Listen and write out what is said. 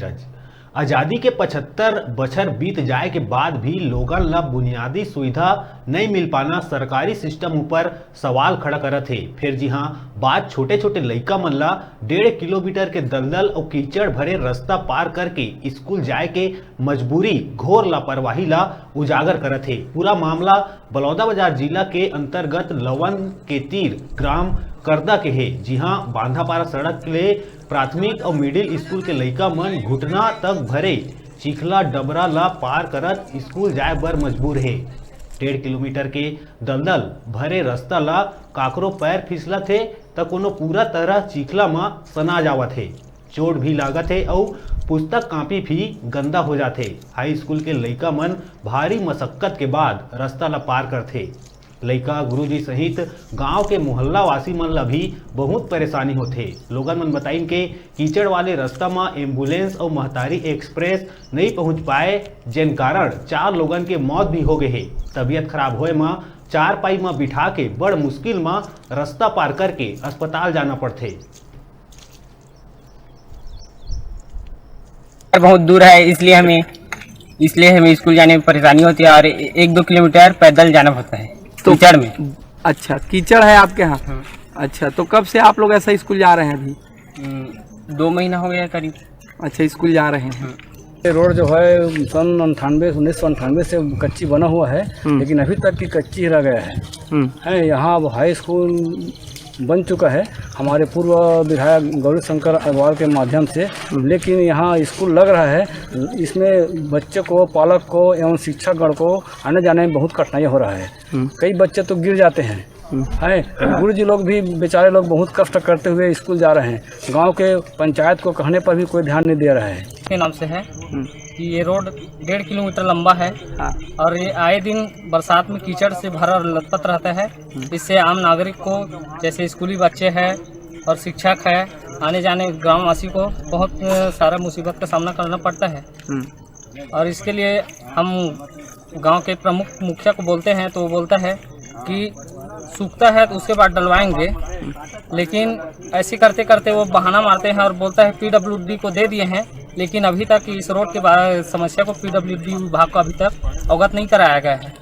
नीरज। आजादी के 75 बछर बीत जाए के बाद भी लोगन ला बुनियादी सुविधा नहीं मिल पाना सरकारी सिस्टम ऊपर सवाल खड़ा करत है। फिर जी हाँ, बात छोटे छोटे लइका मन ला 1.5 किलोमीटर के दलदल और कीचड़ भरे रास्ता पार करके स्कूल जाए के मजबूरी, घोर लापरवाही ला उजागर करत है। पूरा मामला बलौदाबाजार जिला के अंतर्गत लवन के तीर ग्राम करदा के है। जी हाँ, बांधापारा सड़क ले प्राथमिक और मिडिल स्कूल के लइका मन घुटना तक भरे चिखला डबरा ला पार करत स्कूल जाए बर मजबूर है। 1.5 किलोमीटर के दलदल भरे रास्ता ला काकरो पैर फिसलत है तो कोनो पूरा तरह चिखला में सना जावत है। चोट भी लागत है और पुस्तक कापी भी गंदा हो जाते। हाई स्कूल के लइका मन भारी मशक्कत के बाद रास्ता ला पार करते। लइका गुरुजी सहित गांव के मोहल्ला वासी मन ला भी बहुत परेशानी होते। लोगन मन बताइन के कीचड़ वाले रास्ता में एम्बुलेंस और महतारी एक्सप्रेस नहीं पहुंच पाए, जिन कारण 4 लोगन के मौत भी हो गए है। तबीयत खराब होए में 4 पाई में बिठा के बड़ मुश्किल में रास्ता पार करके अस्पताल जाना पड़ते। बहुत दूर है, इसलिए हमें स्कूल जाने में परेशानी होती है और 1-2 किलोमीटर पैदल जाना पड़ता है तो कीचड़ में। अच्छा, कीचड़ है आपके यहाँ? हाँ। अच्छा, तो कब से आप लोग ऐसा स्कूल जा रहे हैं? अभी 2 महीना हो गया करीब। अच्छा, स्कूल जा रहे हैं। हाँ। ये रोड जो है सन 1998 से कच्ची बना हुआ है, लेकिन अभी तक की कच्ची रह गया है। यहाँ अब हाई स्कूल बन चुका है हमारे पूर्व विधायक गौरी शंकर अग्रवाल के माध्यम से, लेकिन यहाँ स्कूल लग रहा है। इसमें बच्चे को, पालक को एवं शिक्षकगण को आने जाने में बहुत कठिनाई हो रहा है। कई बच्चे तो गिर जाते हैं। गुरुजी लोग भी बेचारे लोग बहुत कष्ट करते हुए स्कूल जा रहे हैं। गांव के पंचायत को कहने पर भी कोई ध्यान नहीं दे रहा है। के नाम से है कि ये रोड 1.5 किलोमीटर लंबा है। हाँ। और ये आए दिन बरसात में कीचड़ से भरा लथपथ रहता है। इससे आम नागरिक को, जैसे स्कूली बच्चे हैं और शिक्षक है, आने जाने ग्रामवासी को बहुत सारा मुसीबत का सामना करना पड़ता है। और इसके लिए हम गांव के प्रमुख मुखिया को बोलते हैं तो वो बोलता है कि सूखता है तो उसके बाद डलवाएंगे, लेकिन ऐसे करते करते वो बहाना मारते हैं और बोलता है PWD को दे दिए हैं, लेकिन अभी तक इस रोड के समस्या को PWD विभाग को अभी तक अवगत नहीं कराया गया है।